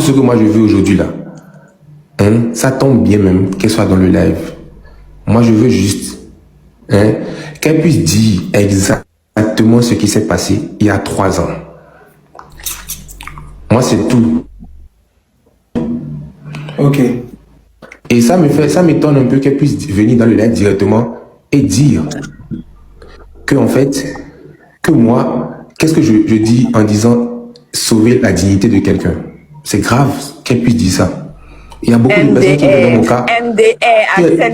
tout ce que moi je veux aujourd'hui là, hein, ça tombe bien même qu'elle soit dans le live. Moi je veux juste hein, qu'elle puisse dire exactement ce qui s'est passé il y a 3 ans. Moi c'est tout. Ok. Et ça m'étonne un peu qu'elle puisse venir dans le live directement et dire que en fait, que moi, qu'est-ce que je dis en disant sauver la dignité de quelqu'un. C'est grave qu'elle puisse dire ça. Il y a beaucoup de personnes qui veulent dans mon cas.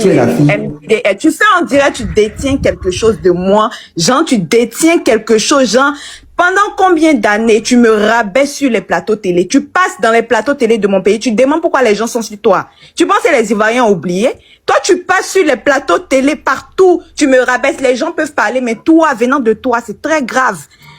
Tu es la fille. MDR. Tu fais en direct, tu détiens quelque chose de moi. Genre, tu détiens quelque chose, genre, pendant combien d'années tu me rabaisses sur les plateaux télé? Tu passes dans les plateaux télé de mon pays, tu demandes pourquoi les gens sont sur toi. Tu penses que les Ivoiriens ont oublié? Toi, tu passes sur les plateaux télé partout, tu me rabaisses, les gens peuvent parler, mais toi, venant de toi, c'est très grave.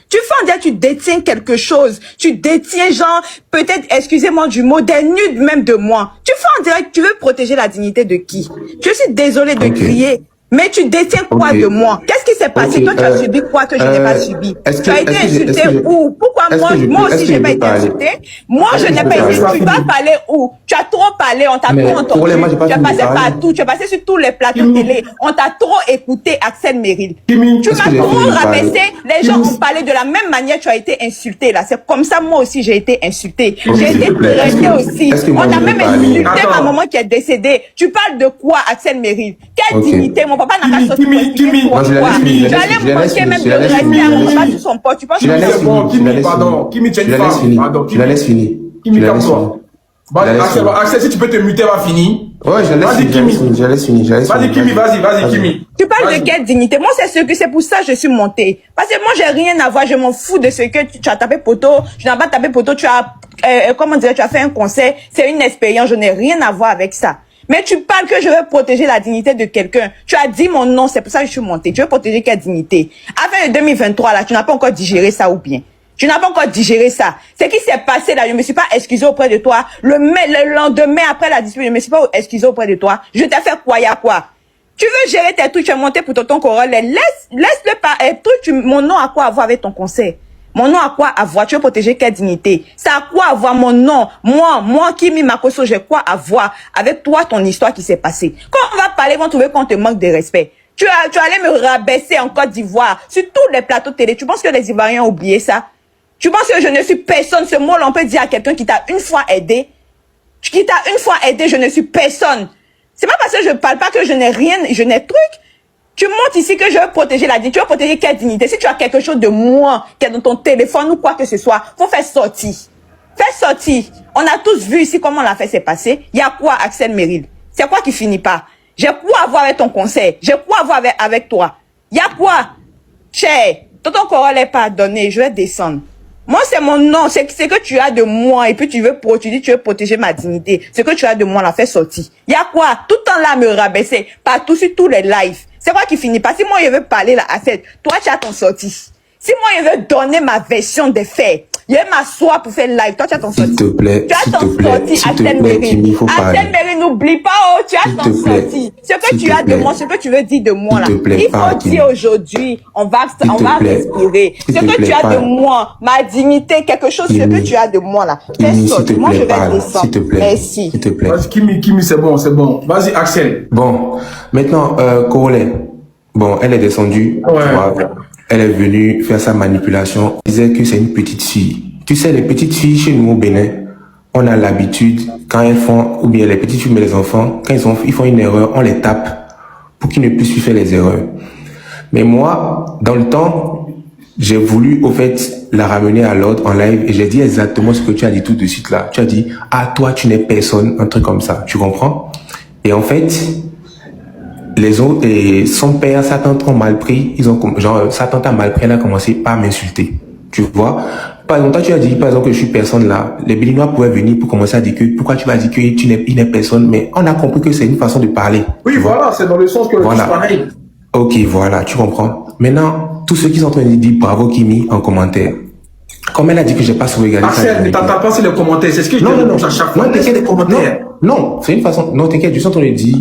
Tu fais en dire, tu détiens quelque chose. Tu détiens, genre, peut-être, excusez-moi du mot, des nudes même de moi. Tu fais en direct, tu veux protéger la dignité de qui? Je suis désolée de crier. Mais tu détiens quoi de moi? Qu'est-ce qui s'est passé? Toi, tu as subi quoi que je n'ai pas subi? Tu as été insulté où? Pourquoi moi aussi, j'ai pas été insulté? Moi, je n'ai pas été. Tu vas parler où? Tu as trop parlé, on t'a trop entendu. Tu as passé partout, tu as passé sur tous les plateaux télé. On t'a trop écouté, Axel Meryl. Tu m'as trop rabaissé. Les gens ont parlé de la même manière, tu as été insulté, là. C'est comme ça, moi aussi, j'ai été insulté. J'ai été traitée aussi. On a même insulté ma maman qui est décédée. Tu parles de quoi, Axel Meryl? Quelle dignité? Mon papa n'a pas sorti pour expliquer quoi. Tu allais manquer même de rester à mon papa sur son poste. Tu penses que c'est bon? Kimi, tu la laisses finir. Kimi, calme-toi. Axel, si tu peux te muter, va finir. Ouais, je la laisse finir. Vas-y, Kimi, vas-y, Kimi. Tu parles de quelle dignité? Moi, c'est pour ça que je suis montée. Parce que moi, j'ai rien à voir. Je m'en fous de ce que tu as tapé poteau. Je n'ai pas tapé poteau. Tu as, tu as fait un concert. C'est une expérience. Je n'ai rien à voir avec ça. Mais tu parles que je veux protéger la dignité de quelqu'un. Tu as dit mon nom, c'est pour ça que je suis montée. Tu veux protéger quelle dignité? Avant le 2023, là, tu n'as pas encore digéré ça ou bien? Tu n'as pas encore digéré ça. Ce qui s'est passé là, je me suis pas excusée auprès de toi. Le lendemain après la dispute, je me suis pas excusée auprès de toi. Je t'ai fait quoi, y a quoi? Tu veux gérer tes trucs, tu es monté pour ton Corolla. Laisse-le pas, mon nom a quoi à voir avec ton conseil? Mon nom a quoi à voir? Tu veux protéger quelle dignité? Ça a quoi à voir mon nom? Moi, Kimi Makosso, j'ai quoi à voir avec toi, ton histoire qui s'est passée? Quand on va parler, ils vont trouver qu'on te manque de respect. Tu allais me rabaisser en Côte d'Ivoire, sur tous les plateaux télé. Tu penses que les Ivoiriens ont oublié ça? Tu penses que je ne suis personne? Ce mot-là, on peut dire à quelqu'un qui t'a une fois aidé. Qui t'a une fois aidé, je ne suis personne. C'est pas parce que je parle pas que je n'ai rien, je n'ai truc. Tu montres ici que je veux protéger la dignité. Tu veux protéger quelle dignité? Si tu as quelque chose de moi qui est dans ton téléphone ou quoi que ce soit, faut faire sortir. Fais sortir. On a tous vu ici comment on l'a fait s'est passé. Il y a quoi, Axel Meryl? C'est quoi qui finit pas? J'ai quoi à voir avec ton conseil? J'ai quoi à voir avec toi? Il y a quoi? Cher, ton Corolla n'est pas donné. Je vais descendre. Moi, c'est mon nom. C'est que tu as de moi. Et puis, tu dis, tu veux protéger ma dignité. Ce que tu as de moi, là, fais sortir. Il y a quoi? Tout le temps là, me rabaisser. Partout sur tous les lives. C'est quoi qui finit pas? Si moi, je veux parler là, à cette, toi, tu as ton sorti. Si moi, je veux donner ma version des faits, je vais m'asseoir pour faire live. Toi, tu as ton sorti. S'il te plaît, tu as ton sorti, Axel Meryl. Axel Meryl, n'oublie pas, oh, tu as ton sorti. Ce que tu as de moi, ce que tu veux dire de moi, là. Il faut dire aujourd'hui, on va respirer. Ce que tu as de moi, ma dignité, quelque chose, ce que tu as de moi, là. Fais sorti. Moi, je vais descendre. S'il te plaît. Merci. S'il te plaît. Vas-y, Kimi, c'est bon. Vas-y, Axel. Bon, maintenant, Corolla. Bon, elle est descendue. Ouais. Elle est venue faire sa manipulation. Elle disait que c'est une petite fille. Tu sais, les petites filles chez nous au Bénin, on a l'habitude, quand elles font, ou bien les petites filles mais les enfants, quand ils font une erreur, on les tape pour qu'ils ne puissent plus faire les erreurs. Mais moi, dans le temps, j'ai voulu, au fait, la ramener à l'ordre en live et j'ai dit exactement ce que tu as dit tout de suite là. Tu as dit, ah, toi, tu n'es personne, un truc comme ça. Tu comprends? Et en fait, les autres, et son père, sa tante ont mal pris, sa tante a mal pris, elle a commencé par m'insulter. Tu vois? Par exemple, toi, tu as dit, par exemple, que je suis personne là. Les Béninois pouvaient venir pour commencer à dire que, pourquoi tu vas dire que il n'est personne, mais on a compris que c'est une façon de parler. Oui, voilà, c'est dans le sens que voilà. C'est pareil. Ok, voilà, tu comprends. Maintenant, tous ceux qui sont en train de dire bravo Kimi en commentaire. Comme elle a dit que j'ai pas sauvegardé ça. Axel, t'as pas sur les commentaires, c'est ce que je non, à chaque fois. Non, t'inquiète, les commentaires. Non, c'est une façon. Non, t'inquiète, je suis en train de dire,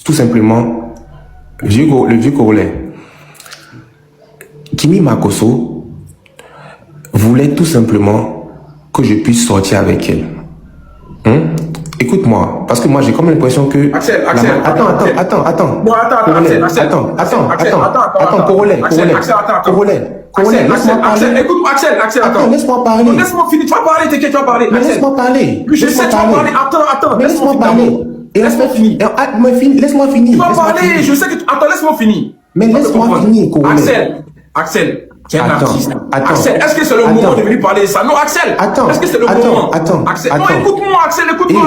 tout simplement, le vieux Corollais. Kimi Makosso voulait tout simplement que je puisse sortir avec elle. Écoute-moi, parce que moi j'ai comme l'impression que... Axel. Attends. Non, attends, Corollaire, laisse-moi parler. Écoute-moi, Axel, attends. Attends, laisse-moi parler. Non, laisse-moi finir, tu vas parler, t'inquiète, tu vas parler. Mais Axel. laisse-moi parler. Oui, je sais, tu vas parler. Attends, Laisse-moi parler. Laisse-moi finir. Laisse-moi finir. Tu vas parler, je sais que... Attends, laisse-moi finir. Mais laisse-moi finir, Axel, tu es un artiste. Attends. Axel, est-ce que c'est le moment de venir parler de ça? Non, Axel. Est-ce que c'est le moment? Axel, non, écoute-moi,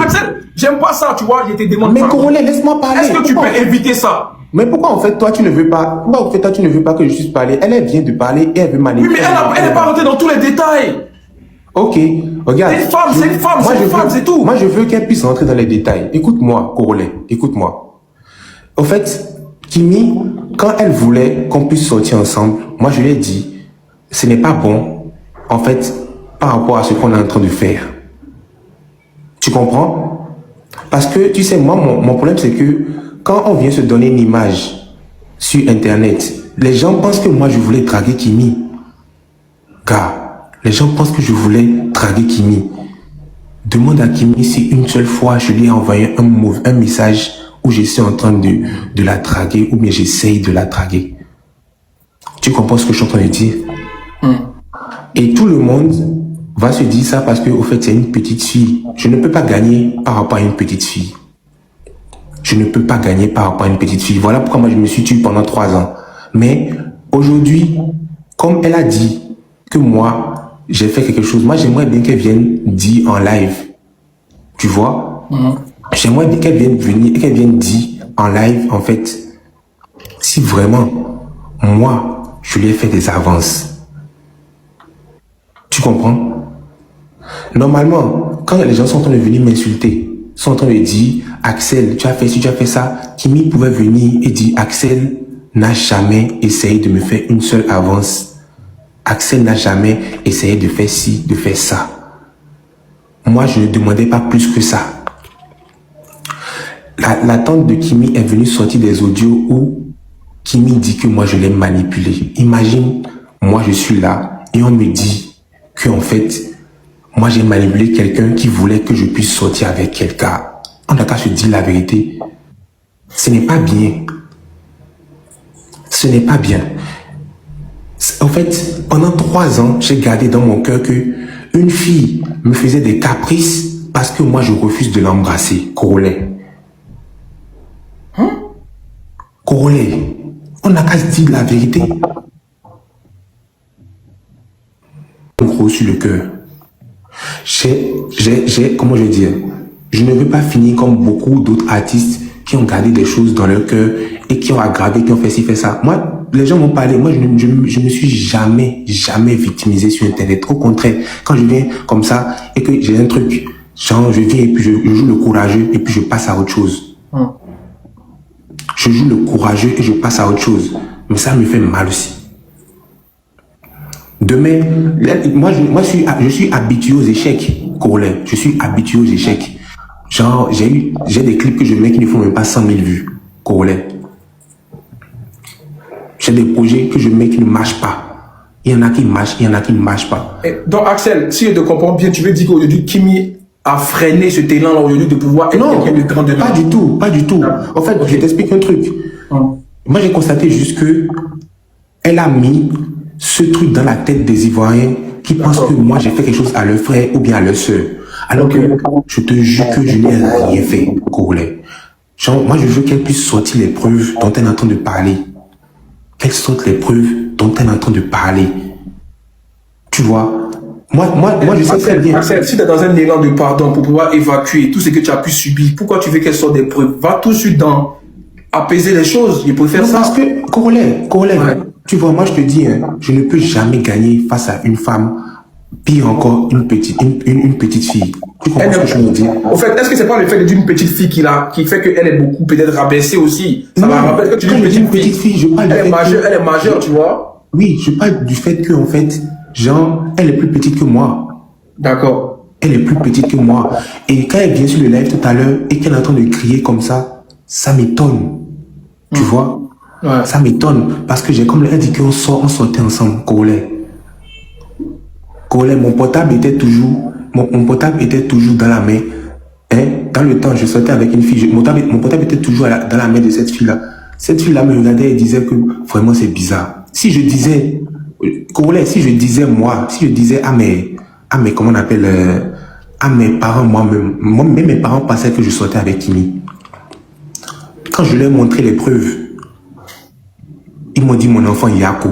Axel. J'aime pas ça, tu vois, je te demande pas. Mais Corollaire, laisse-moi parler. Est-ce que tu peux éviter ça? Mais pourquoi en fait toi tu ne veux pas? Pourquoi en fait toi tu ne veux pas que je puisse parler? Elle vient de parler et elle veut manipuler. Oui, mais elle n'est pas rentrée dans tous les détails. Ok, regarde. C'est une femme, c'est tout. Moi je veux qu'elle puisse rentrer dans les détails. Écoute-moi, Corollaire, écoute-moi. Au fait, Kimi, quand elle voulait qu'on puisse sortir ensemble, moi je lui ai dit, ce n'est pas bon, en fait, par rapport à ce qu'on est en train de faire. Tu comprends? Parce que, tu sais, moi, mon problème, c'est que quand on vient se donner une image sur Internet, les gens pensent que moi, je voulais draguer Kimi. Car, les gens pensent que je voulais draguer Kimi. Demande à Kimi si une seule fois, je lui ai envoyé un message où je suis en train de la draguer ou bien j'essaye de la draguer. Tu comprends ce que je suis en train de dire? Et tout le monde va se dire ça parce que, au fait, c'est une petite fille. Je ne peux pas gagner par rapport à une petite fille. Je ne peux pas gagner par rapport à une petite fille. Voilà pourquoi moi je me suis tué pendant 3 ans. Mais aujourd'hui, comme elle a dit que moi, j'ai fait quelque chose, moi j'aimerais bien qu'elle vienne dire en live. Tu vois? J'aimerais bien qu'elle vienne dire en live, en fait, si vraiment, moi, je lui ai fait des avances. Tu comprends? Normalement, quand les gens sont en train de venir m'insulter, sont en train de dire, Axel, tu as fait ci, tu as fait ça, Kimi pouvait venir et dire, Axel n'a jamais essayé de me faire une seule avance. Axel n'a jamais essayé de faire ci, de faire ça. Moi, je ne demandais pas plus que ça. La tante de Kimi est venue sortir des audios où Kimi dit que moi, je l'ai manipulé. Imagine, moi, je suis là et on me dit que, en fait, moi, j'ai manipulé quelqu'un qui voulait que je puisse sortir avec quelqu'un. On n'a qu'à se dire la vérité. Ce n'est pas bien. Ce n'est pas bien. En fait, pendant 3 ans, j'ai gardé dans mon cœur que une fille me faisait des caprices parce que moi, je refuse de l'embrasser. Corollaire. Corollaire. On n'a qu'à se dire la vérité. Gros sur le cœur. Comment je vais dire, je ne veux pas finir comme beaucoup d'autres artistes qui ont gardé des choses dans leur cœur et qui ont aggravé, qui ont fait ci, fait ça. Moi, les gens m'ont parlé, moi, je ne me suis jamais victimisé sur Internet. Au contraire, quand je viens comme ça et que j'ai un truc, genre, je viens et puis je joue le courageux et puis je passe à autre chose. Je joue le courageux et je passe à autre chose. Mais ça me fait mal aussi. Demain, je suis habitué aux échecs, Corollaire. Je suis habitué aux échecs. Genre, j'ai des clips que je mets qui ne font même pas 100 000 vues, Corollaire. J'ai des projets que je mets qui ne marchent pas. Il y en a qui marchent, il y en a qui ne marchent pas. Donc, Axel, si je te comprends bien, tu veux dire qu'aujourd'hui, Kimi a freiné ce talent-là aujourd'hui de pouvoir être quelqu'un de grand demain? Pas du tout, pas du tout. En fait, je t'explique un truc. Moi, j'ai constaté juste que elle a mis ce truc dans la tête des Ivoiriens qui pensent que moi, j'ai fait quelque chose à leur frère ou bien à leur soeur. Alors que je te jure que je n'ai rien fait, Corollaire. Genre, moi, je veux qu'elle puisse sortir les preuves dont elle est en train de parler. Quelles sont les preuves dont elle est en train de parler? Tu vois? Moi, je sais très bien. Axel, si tu es dans un élan de pardon pour pouvoir évacuer tout ce que tu as pu subir, pourquoi tu veux qu'elle sorte des preuves? Va tout de suite dans apaiser les choses. Je préfère ça. Parce que, Corollaire, tu vois, moi, je te dis, hein, je ne peux jamais gagner face à une femme, pire encore, une petite fille. Tu comprends ce que je veux dire? En fait, est-ce que c'est pas le fait d'une petite fille qui fait qu'elle est beaucoup peut-être rabaissée aussi? Ça va rappeler que tu dis une petite fille. Je parle elle est majeure, tu vois? Oui, je parle du fait que, en fait, genre, elle est plus petite que moi. D'accord. Elle est plus petite que moi. Et quand elle vient sur le live tout à l'heure et qu'elle est en train de crier comme ça m'étonne. Tu vois? Ouais. Ça m'étonne. Parce que j'ai comme elle dit qu'on sortait ensemble, Corollaire. Corollaire, mon portable était toujours dans la main. dans le temps, je sortais avec une fille. Mon portable était toujours dans la main de cette fille-là. Cette fille-là me regardait et disait que vraiment c'est bizarre. Si je disais, Congolais, si je disais à mes comment on appelle, à mes parents, même mes parents pensaient que je sortais avec Kimi. Quand je leur ai montré les preuves, ils m'ont dit mon enfant Yako.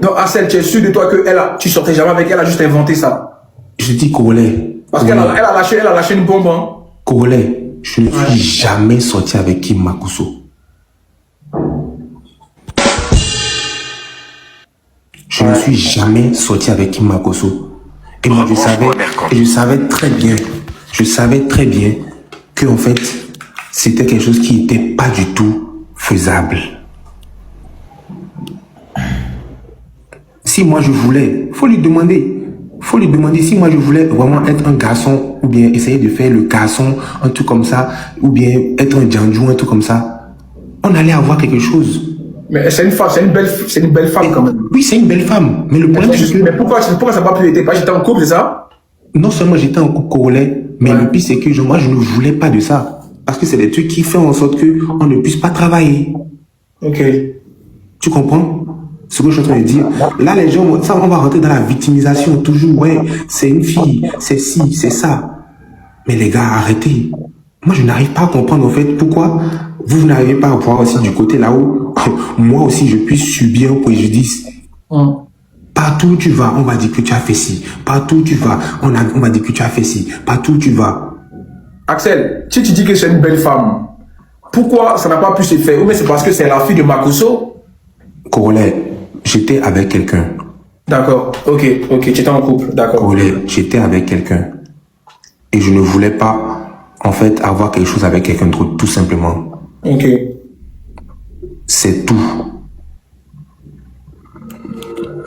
Donc, Axel, tu es sûr de toi que tu sortais jamais avec elle, elle a juste inventé ça? Je dis Congolais. Parce qu'elle a lâché une bombe. Hein. Congolais, je ne suis jamais sorti avec Kim Makuso. Je ne suis jamais sorti avec Kim Makuso. Et moi, je savais très bien que, en fait, c'était quelque chose qui n'était pas du tout faisable. Si moi je voulais, faut lui demander si moi je voulais vraiment être un garçon ou bien essayer de faire le garçon, un truc comme ça, ou bien être un djandjou, un truc comme ça, on allait avoir quelque chose. Mais c'est une femme, c'est une belle femme quand même. Oui, c'est une belle femme, mais le problème c'est que... Mais pourquoi ça n'a pas pu être? J'étais en couple, c'est ça? Non seulement j'étais en couple congolais, mais le pire c'est que moi je ne voulais pas de ça. Parce que c'est des trucs qui font en sorte qu'on ne puisse pas travailler. Ok. Tu comprends ce que je suis en train de dire? Là, les gens, ça, on va rentrer dans la victimisation toujours. Ouais, c'est une fille, c'est ci, c'est ça. Mais les gars, arrêtez. Moi, je n'arrive pas à comprendre, en fait, pourquoi vous n'arrivez pas à voir aussi du côté là où moi aussi, je puisse subir un préjudice. Partout où tu vas, on va dire que tu as fait ci. Partout où tu vas, on va dire que tu as fait ci. Partout où tu vas. Axel, si tu dis que c'est une belle femme, pourquoi ça n'a pas pu se faire? Ou bien c'est parce que c'est la fille de Makuso? Congolais, j'étais avec quelqu'un. D'accord, ok, tu étais en couple, d'accord. Congolais, j'étais avec quelqu'un. Et je ne voulais pas, en fait, avoir quelque chose avec quelqu'un d'autre, tout simplement. Ok. C'est tout.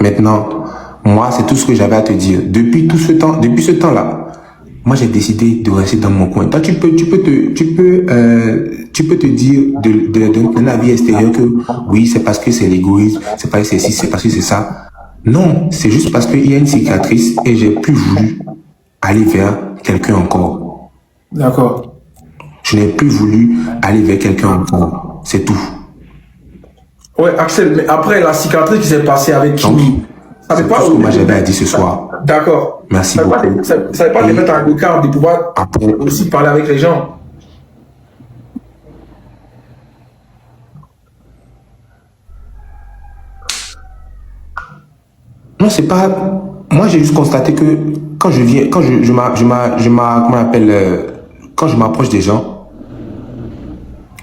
Maintenant, moi, c'est tout ce que j'avais à te dire. Depuis ce temps-là, moi, j'ai décidé de rester dans mon coin. Toi, tu peux te dire d'un avis extérieur que oui, c'est parce que c'est l'égoïsme, c'est parce que c'est ci, c'est parce que c'est ça. Non, c'est juste parce qu'il y a une cicatrice et j'ai plus voulu aller vers quelqu'un encore. D'accord. Je n'ai plus voulu aller vers quelqu'un encore. C'est tout. Ouais, Axel, mais après la cicatrice qui s'est passée avec Kimi, ça c'est pas tout ce que moi j'avais à dire ce soir. D'accord. Merci beaucoup. Ça ne savait pas te mettre en écart de pouvoir aussi parler avec les gens. Non, c'est pas... Moi, j'ai juste constaté que quand je viens, quand comment on appelle, quand je m'approche des gens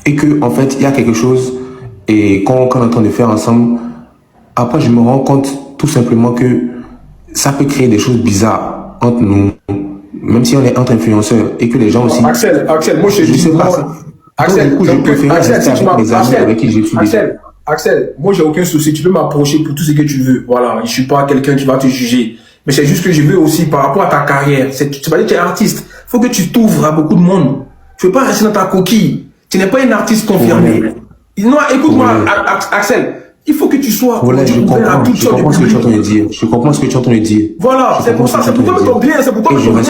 et que, en fait, il y a quelque chose et qu'on est en train de faire ensemble, après, je me rends compte tout simplement que ça peut créer des choses bizarres entre nous, même si on est entre influenceurs et que les gens aussi... Axel, moi, je sais pas. Axel, du coup, je préfère rester avec mes amis avec qui j'ai fait Axel, moi j'ai aucun souci, tu peux m'approcher pour tout ce que tu veux. Voilà, je suis pas quelqu'un qui va te juger. Mais c'est juste que je veux aussi par rapport à ta carrière. Tu vas dire que tu es artiste. Faut que tu t'ouvres à beaucoup de monde. Tu veux pas rester dans ta coquille. Tu n'es pas un artiste confirmé. Non, écoute-moi, Axel. Il faut que tu sois je comprends ce que tu es en train de dire. Je comprends ce que tu es en train de dire. Voilà, c'est pour ça, c'est pour toi que ton bien, c'est pour toi que ton bien.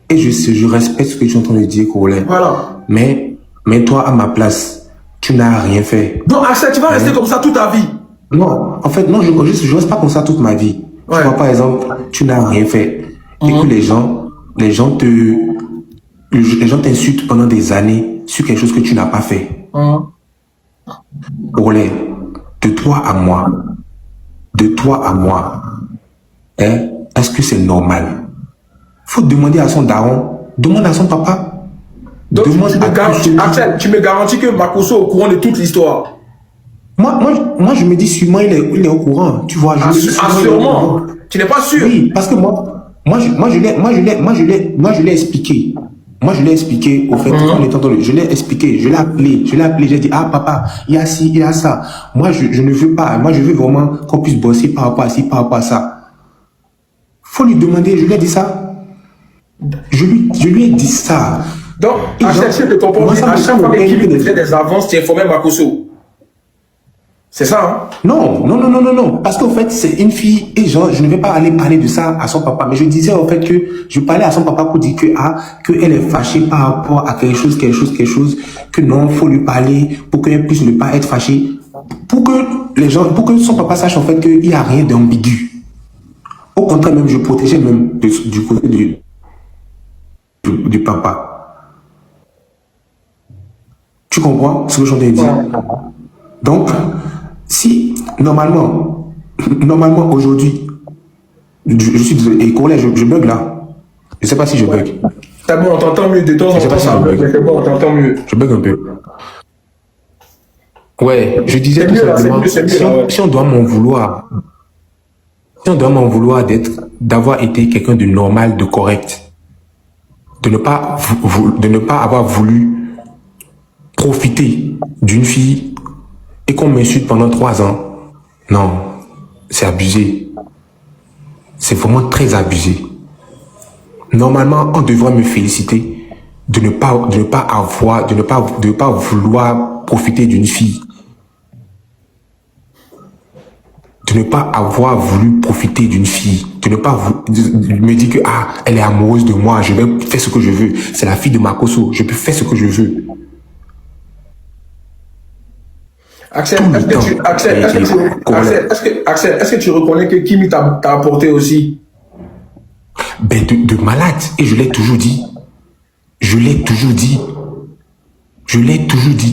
Et je respecte ce que tu es en train de dire, Congolais. Voilà. Mais toi, à ma place, tu n'as rien fait. Donc, Axel, tu vas rester comme ça toute ta vie. Non, en fait, non, je reste pas comme ça toute ma vie. Ouais. Tu vois, par exemple, tu n'as rien fait. Et que les gens t'insultent pendant des années sur quelque chose que tu n'as pas fait. Congolais, de toi à moi, hein, est-ce que c'est normal? Faut demander à son daron, demande à son papa. Donc, Axel, tu me garantis que Makuso est au courant de toute l'histoire? Moi, je me dis sûrement il est au courant. Tu vois, sûrement. Tu n'es pas sûr? Oui, parce que moi, je l'ai expliqué. Moi, je l'ai expliqué, au fait, je l'ai expliqué, je l'ai appelé, j'ai dit, ah, papa, il y a ci, il y a ça. Moi, je ne veux pas, moi, je veux vraiment qu'on puisse bosser par rapport à ci, par rapport à ça. Faut lui demander, je lui ai dit ça. Je lui ai dit ça. Donc, à chaque fois que tu comprends, à chaque fois que Kimi te fait des avances, tu informais Makuso. C'est ça, hein? Non, non, non, non, non, non. Parce qu'en fait, c'est une fille et genre, je ne vais pas aller parler de ça à son papa. Mais je disais en fait que je parlais à son papa pour dire que, qu'elle est fâchée par rapport à quelque chose, que non, faut lui parler pour qu'elle puisse ne pas être fâchée. Pour que son papa sache en fait qu'il n'y a rien d'ambigu. Au contraire, même, je protégeais même du côté du papa. Tu comprends ce que je viens de dire? Donc, si, normalement, aujourd'hui, je suis désolé, et collège, je bug là. Je ne sais pas si je bug. T'as bon, on t'entend mieux, de temps en temps, ça bug, mais c'est bon, on t'entend mieux. Je bug un peu. Ouais, je disais tout simplement, si on doit m'en vouloir, d'avoir été quelqu'un de normal, de correct, de ne pas avoir voulu profiter d'une fille et qu'on m'insulte pendant 3 ans, non, c'est abusé. C'est vraiment très abusé. Normalement, on devrait me féliciter de ne pas vouloir profiter d'une fille. De ne pas avoir voulu profiter d'une fille. De ne pas me dire que, elle est amoureuse de moi, je vais faire ce que je veux. C'est la fille de Makosso, je peux faire ce que je veux. Axel, est-ce que tu reconnais que Kimi t'a apporté aussi? Ben de malade. Et je l'ai toujours dit. Je l'ai toujours dit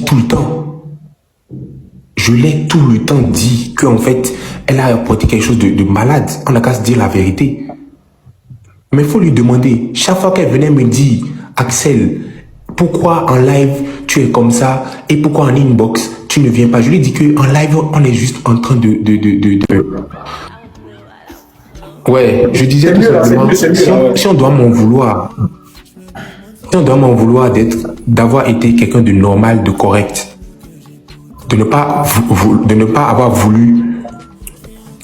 tout le temps. Je l'ai tout le temps dit qu'en fait, elle a apporté quelque chose de malade. On n'a qu'à se dire la vérité. Mais il faut lui demander. Chaque fois qu'elle venait me dire, Axel, pourquoi en live tu es comme ça et pourquoi en inbox tu ne viens pas? Je lui ai dit qu'en live, on est juste en train de... Ouais, je disais tout simplement, si on doit m'en vouloir, d'avoir été quelqu'un de normal, de correct, de ne pas avoir voulu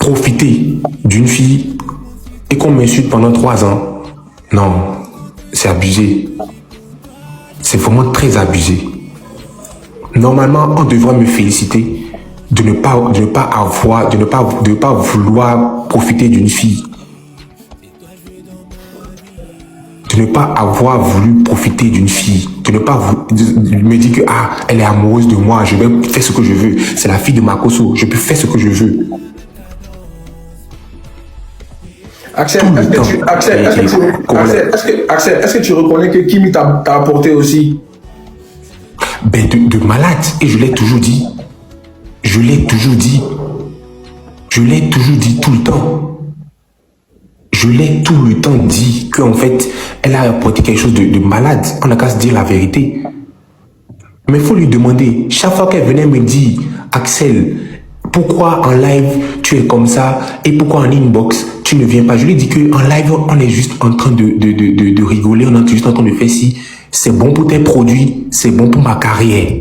profiter d'une fille et qu'on m'insulte pendant 3 ans, non, c'est abusé. C'est vraiment très abusé. Normalement, on devrait me féliciter de ne pas vouloir profiter d'une fille. De ne pas avoir voulu profiter d'une fille. De ne pas me dire que, elle est amoureuse de moi, je vais faire ce que je veux. C'est la fille de Makosso, je peux faire ce que je veux. Axel, est-ce que tu reconnais que Kimi t'a apporté aussi? Ben de malade. Et je l'ai toujours dit. Je l'ai toujours dit tout le temps. Je l'ai tout le temps dit qu'en fait, elle a apporté quelque chose de malade. On n'a qu'à se dire la vérité. Mais il faut lui demander. Chaque fois qu'elle venait me dire, Axel, pourquoi en live tu es comme ça et pourquoi en inbox tu ne viens pas? Je lui ai dit qu'en live, on est juste en train de rigoler, on est juste en train de faire si c'est bon pour tes produits, c'est bon pour ma carrière.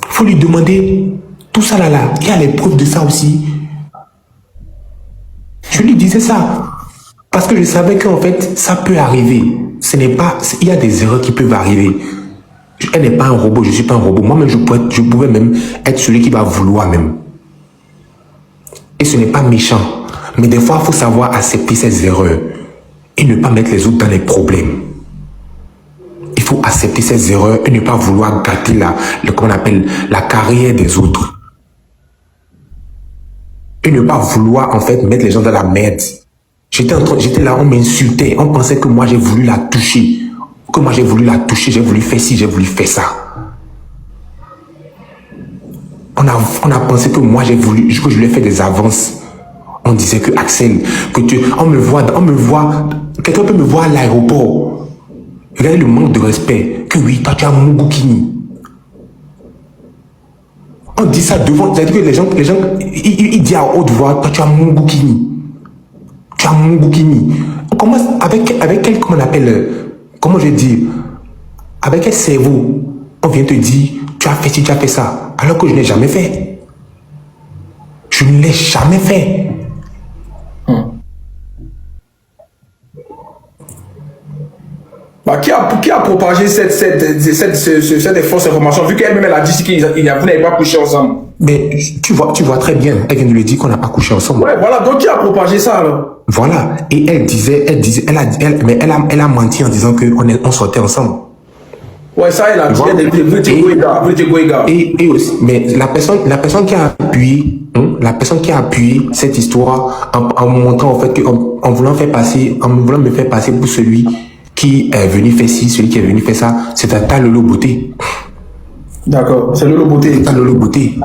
Faut lui demander tout ça là. Il y a les preuves de ça aussi. Je lui disais ça parce que je savais qu'en fait, ça peut arriver. Il y a des erreurs qui peuvent arriver. Elle n'est pas un robot, je ne suis pas un robot. Moi-même, je pouvais même être celui qui va vouloir même. Et ce n'est pas méchant. Mais des fois, il faut savoir accepter ses erreurs et ne pas mettre les autres dans les problèmes. Il faut accepter ses erreurs et ne pas vouloir gâter la carrière des autres. Et ne pas vouloir en fait mettre les gens dans la merde. J'étais là, on m'insultait, on pensait que moi j'ai voulu la toucher. Que moi j'ai voulu la toucher, j'ai voulu faire ci, j'ai voulu faire ça. On a pensé que moi que je voulais faire des avances. On disait que Axel, on me voit, quelqu'un peut me voir à l'aéroport. Regardez le manque de respect. Que oui, toi tu as Mungukini. On dit ça devant, c'est-à-dire que les gens, ils disent à haute voix, toi tu as Mungukini. Tu as Mungukini. On commence avec quel, comment on appelle, comment je dis, avec quel cerveau on vient te dire, tu as fait ci, tu as fait ça, alors que je n'ai jamais fait. Je ne l'ai jamais fait. Bah, qui a propagé cette fausse information, vu qu'elle-même elle a dit vous n'avez pas couché ensemble. Mais tu vois très bien, elle vient de le dire qu'on n'a pas couché ensemble. Ouais, voilà, donc qui a propagé ça alors? Voilà, et elle a menti en disant qu'on sortait ensemble. Ouais, ça, elle a dit, et aussi, mais la personne qui a appuyé cette histoire en montrant en fait en voulant me faire passer pour celui qui est venu faire ci, celui qui est venu faire ça, c'est Tata Lolo Beauté. D'accord, c'est Lolo Beauté. Tata Lolo Beauté.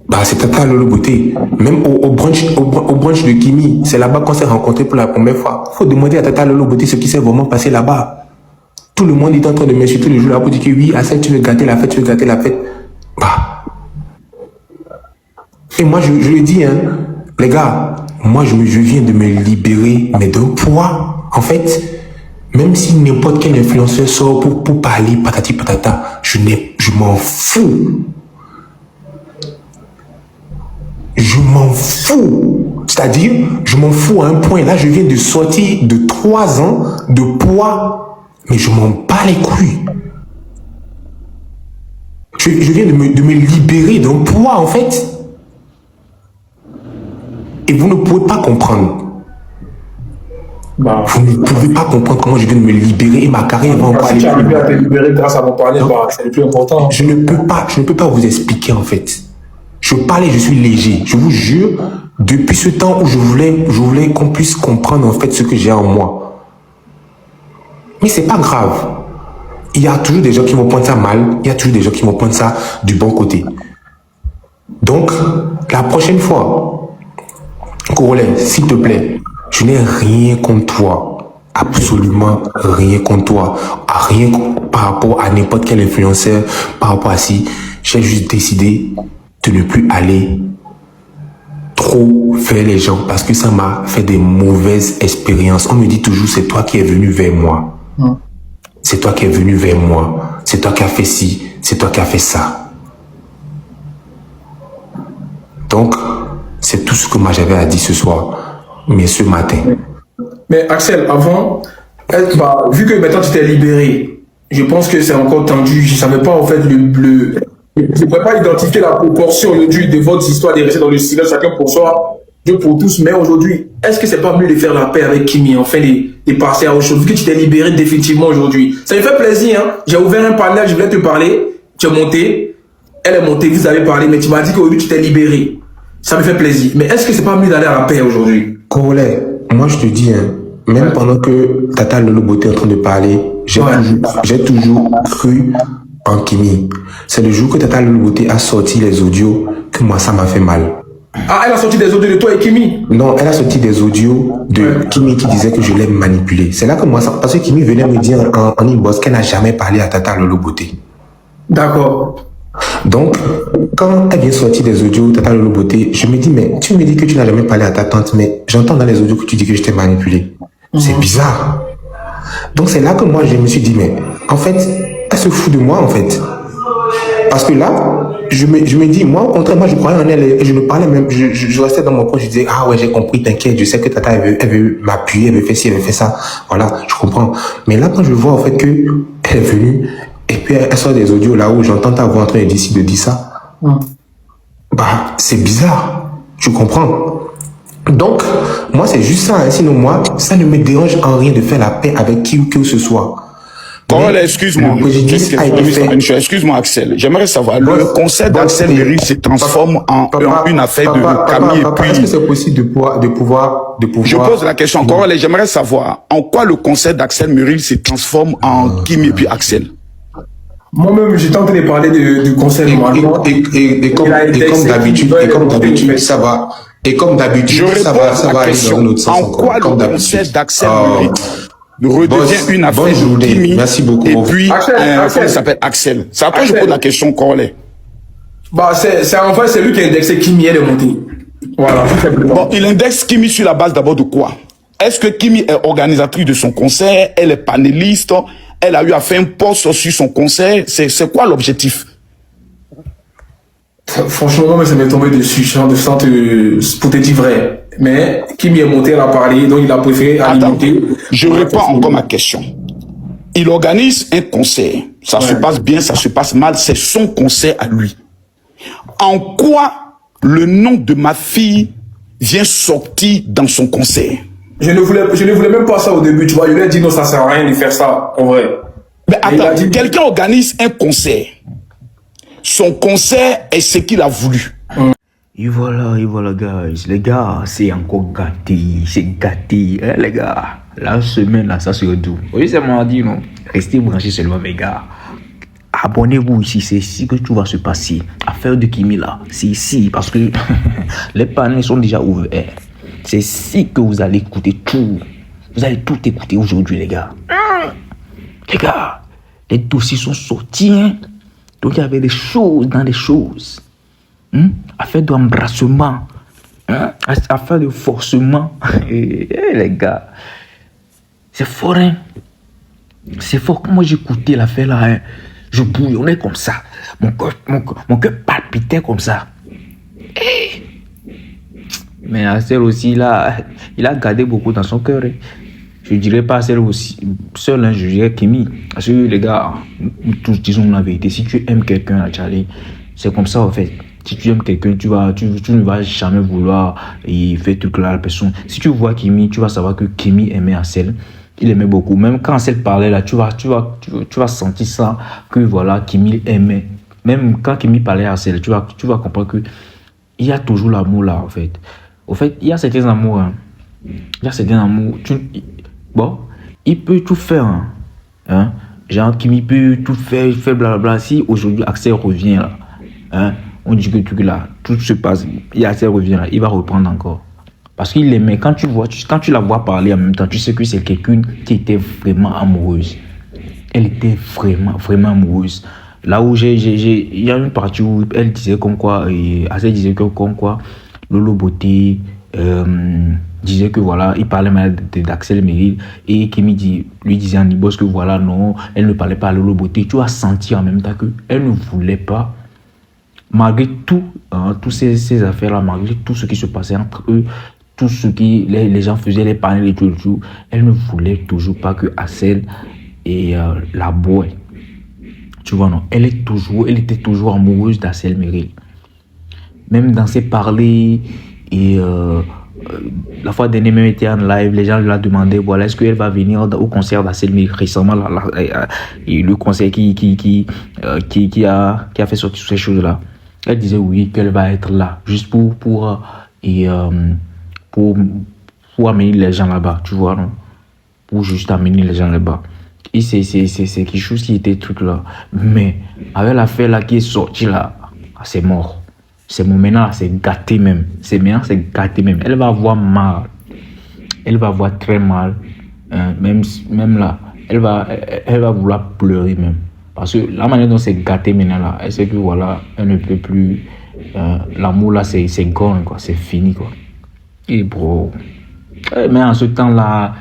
Bah, c'est Tata Lolo Beauté. Même au brunch de Kimi, c'est là-bas qu'on s'est rencontrés pour la première fois. Faut demander à Tata Lolo Beauté ce qui s'est vraiment passé là-bas. Tout le monde est en train de m'insulter le jour là pour dire que oui, Axel, tu veux gâter la fête, Bah. Et moi, je le dis, hein, les gars, moi, je viens de me libérer, mais d'un poids, en fait, même si n'importe quel influenceur sort pour parler patati patata, je m'en fous. Je m'en fous. C'est-à-dire, je m'en fous à un point. Là, je viens de sortir de 3 ans de poids, mais je m'en bats les couilles. Je viens de me libérer d'un poids, en fait. Et vous ne pouvez pas comprendre. Bah, vous ne pouvez pas comprendre comment je viens de me libérer et ma carrière va encore aller. Si tu arrives à te libérer grâce à mon parler, bah, c'est le plus important. Je ne peux pas vous expliquer, en fait. Je parlais, je suis léger. Je vous jure, depuis ce temps où je voulais qu'on puisse comprendre en fait ce que j'ai en moi. Mais c'est pas grave. Il y a toujours des gens qui vont prendre ça mal. Il y a toujours des gens qui vont prendre ça du bon côté. Donc, la prochaine fois, Corollaire, s'il te plaît, je n'ai rien contre toi. Absolument rien contre toi. Rien par rapport à n'importe quel influenceur, par rapport à si. J'ai juste décidé de ne plus aller trop vers les gens parce que ça m'a fait des mauvaises expériences. On me dit toujours, c'est toi qui es venu vers moi. C'est toi qui es venu vers moi. C'est toi qui as fait ci. C'est toi qui as fait ça. Donc, c'est tout ce que moi j'avais à dire ce soir, mais ce matin. Mais Axel, avant, bah, vu que maintenant tu t'es libéré, je pense que c'est encore tendu. Je ne savais pas en fait je ne pourrais pas identifier la proportion aujourd'hui de votre histoire de rester dans le silence, chacun pour soi, Dieu pour tous. Mais aujourd'hui, est-ce que c'est pas mieux de faire la paix avec Kimi, enfin de passer à autre chose, vu que tu t'es libéré définitivement aujourd'hui? Ça me fait plaisir, hein. J'ai ouvert un panel, je voulais te parler, tu es monté, elle est montée, vous avez parlé, mais tu m'as dit qu'aujourd'hui tu t'es libéré. Ça me fait plaisir. Mais est-ce que c'est pas mieux d'aller à la paix aujourd'hui? Corollaire, moi je te dis, hein, même pendant que Tata Lolo Beauté est en train de parler, j'ai toujours cru en Kimi. C'est le jour que Tata Lolo Beauté a sorti les audios que moi ça m'a fait mal. Ah, elle a sorti des audios de toi et Kimi? Non, elle a sorti des audios de Kimi qui disait que je l'ai manipulé. C'est là que moi, parce que Kimi venait me dire en inbox qu'elle n'a jamais parlé à Tata Lolo Beauté. D'accord. Donc, quand elle vient sortir des audios, Tata Lolo Beauté, je me dis, mais tu me dis que tu n'as jamais parlé à ta tante, mais j'entends dans les audios que tu dis que je t'ai manipulé. C'est bizarre. Donc, c'est là que moi, je me suis dit, mais en fait, elle se fout de moi, en fait. Parce que là, je me dis, moi, au contraire, moi, je croyais en elle et je me parlais même, je restais dans mon coin, je disais, ah ouais, j'ai compris, t'inquiète, je sais que Tata, elle veut m'appuyer, elle veut faire ci, elle veut faire ça. Voilà, je comprends. Mais là, quand je vois, en fait, que elle est venue, et puis elle sort des audios là où j'entends ta voix en train de dire ça. Bah, c'est bizarre. Tu comprends? Donc, moi, c'est juste ça. Hein. Sinon, moi, ça ne me dérange en rien de faire la paix avec qui que ce soit. Corollaire, excuse-moi. Excuse-moi, Axel. J'aimerais savoir, le concert d'Axel Meryl se transforme en une affaire de Camille et puis... Est-ce que c'est possible de pouvoir... Je pose la question, Corollaire, j'aimerais savoir, en quoi le concert d'Axel Meryl se transforme en Kim et puis Axel? Moi-même, j'étais en train de parler du concert. Et comme d'habitude, ça va... Et comme d'habitude, ça va aller dans l'autre sens. En quoi le concert d'Axel Meryl redevient une affaire de Kimi? Merci beaucoup. Et puis, comment il s'appelle Axel? C'est après que je pose la question, Corollaire. Bah, c'est lui qui a indexé Kimi, elle est montée. Voilà, tout simplement. Bon, il indexe Kimi sur la base d'abord de quoi? Est-ce que Kimi est organisatrice de son concert? Elle est panéliste? Elle a eu à faire un post sur son concert? C'est quoi l'objectif? Franchement, moi, ça m'est tombé dessus, pour te dire vrai. Mais Kimi est monté, elle a parlé, donc il a préféré Attends, alimenter. je réponds encore ma question. Il organise un concert. Ça se passe bien, ça se passe mal. C'est son concert à lui. En quoi le nom de ma fille vient sortir dans son concert? Je ne voulais même pas ça au début, tu vois. Je lui ai dit non, ça sert à rien de faire ça, en vrai. Mais attends, quelqu'un organise un concert. Son concert est ce qu'il a voulu. Et voilà, guys. Les gars, c'est encore gâté. C'est gâté, hein, les gars. La semaine, là, ça se retourne. Oui, c'est mardi, non? Restez branchés seulement, mes gars. Abonnez-vous ici, c'est ici que tout va se passer. Affaire de Kimi, là, c'est ici, parce que les panels sont déjà ouverts. C'est ici que vous allez écouter tout. Vous allez tout écouter aujourd'hui, les gars. Les gars, les dossiers sont sortis, hein? Donc, il y avait des choses dans les choses. Affaire d'embrassement, affaire de forcement. Les gars, c'est fort, hein? C'est fort. Quand moi j'écoutais l'affaire là, hein, je bouillonnais comme ça. Mon cœur palpitait comme ça. Mais Assel aussi, là, il a gardé beaucoup dans son cœur. Hein. Je dirais pas Assel aussi, seul, hein, je dirais Kimi. Parce que les gars, nous tous disons la vérité. Si tu aimes quelqu'un à Charlie, c'est comme ça en fait. Si tu aimes quelqu'un, tu ne vas jamais vouloir y faire tout là la personne. Si tu vois Kimi, tu vas savoir que Kimi aimait Assel. Il aimait beaucoup. Même quand Assel parlait là, tu vas sentir ça, que voilà, Kimi aimait. Même quand Kimi parlait à Assel, tu vas comprendre que il y a toujours l'amour là en fait. Au fait, il y a certains amours. Hein. Il y a certains amours. Bon, il peut tout faire. Hein. Genre, Kimi peut tout faire, il fait blablabla. Si aujourd'hui Axel revient là, hein, on dit que tout se passe. Et Axel revient là, il va reprendre encore. Parce qu'il l'aimait. Quand tu la vois parler en même temps, tu sais que c'est quelqu'un qui était vraiment amoureuse. Elle était vraiment, vraiment amoureuse. Là où il y a une partie où elle disait comme quoi, Axel disait comme quoi, Lolo Beauté disait que voilà, il parlait mal d'Axel Meril et Kimi lui disait en Ibos que voilà, non, elle ne parlait pas à Lolo Beauté. Tu as senti en même temps qu'elle ne voulait pas, malgré tout, toutes ces affaires-là, malgré tout ce qui se passait entre eux, tout ce qui les gens faisaient, les panels et tout, elle ne voulait toujours pas que Axel et la boue. Tu vois, non, elle était toujours amoureuse d'Axel Meril. Même dans ses parler et la fois dernière même était en live, les gens lui ont demandé voilà, est-ce qu'elle va venir au concert d'Axel Meril récemment le concert qui a fait sortir toutes ces choses là. Elle disait oui, qu'elle va être là juste pour amener les gens là-bas, tu vois, non, pour juste amener les gens là-bas. Et c'est quelque chose qui était truc là, mais avec l'affaire là qui est sortie là, c'est mort. C'est mon maintenant, c'est gâté même. C'est gâté même. Elle va avoir mal. Elle va avoir très mal. Même là, elle va vouloir pleurer même. Parce que la manière dont c'est gâté maintenant là, elle sait que voilà, elle ne peut plus. L'amour là, c'est gone quoi, c'est fini quoi. Et bro. Mais en ce temps là,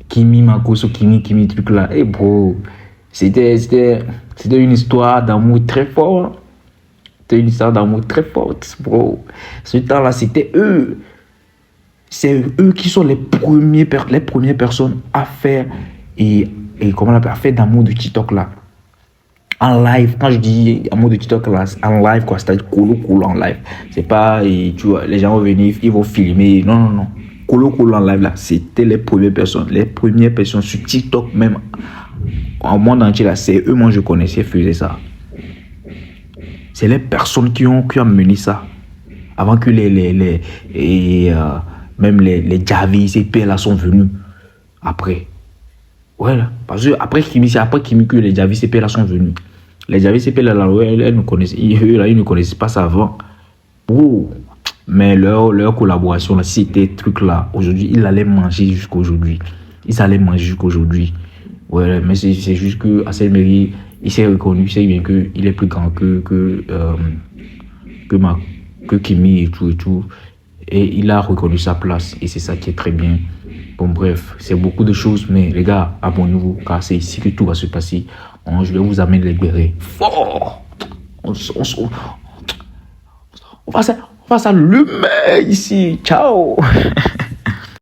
Kimi Makoso, Kimi truc là, et bro, c'était une histoire d'amour très forte. C'était une histoire d'amour très forte, bro. Ce temps-là, c'était eux. C'est eux qui sont les premières personnes à faire comment on appelle, à faire d'amour de TikTok là. En live, quand je dis amour de TikTok là, en live quoi, c'est-à-dire colo en live. C'est pas, tu vois, les gens vont venir, ils vont filmer. Non. Colo en live là, c'était les premières personnes sur TikTok même. En monde entier là, c'est eux, moi je connaissais, faisaient ça. C'est les personnes qui ont mené ça. Avant que même les Javi, ces pères là sont venus. Après. Voilà. Parce que après Kimi, que les Javi, ces pères là sont venus. Les Javi, ces pères là, ils ne connaissaient pas ça avant. Oh. Mais leur collaboration là, si c'était truc là, aujourd'hui, ils allaient manger jusqu'aujourd'hui. Ouais, mais c'est juste que Axel Meril, il s'est reconnu, il sait bien qu'il est plus grand que Kimi et tout. Et il a reconnu sa place. Et c'est ça qui est très bien. Bon, bref, c'est beaucoup de choses. Mais les gars, abonnez-vous, car c'est ici que tout va se passer. Je vais vous amener les bérets. Fort! Face à l'humain ici. Ciao.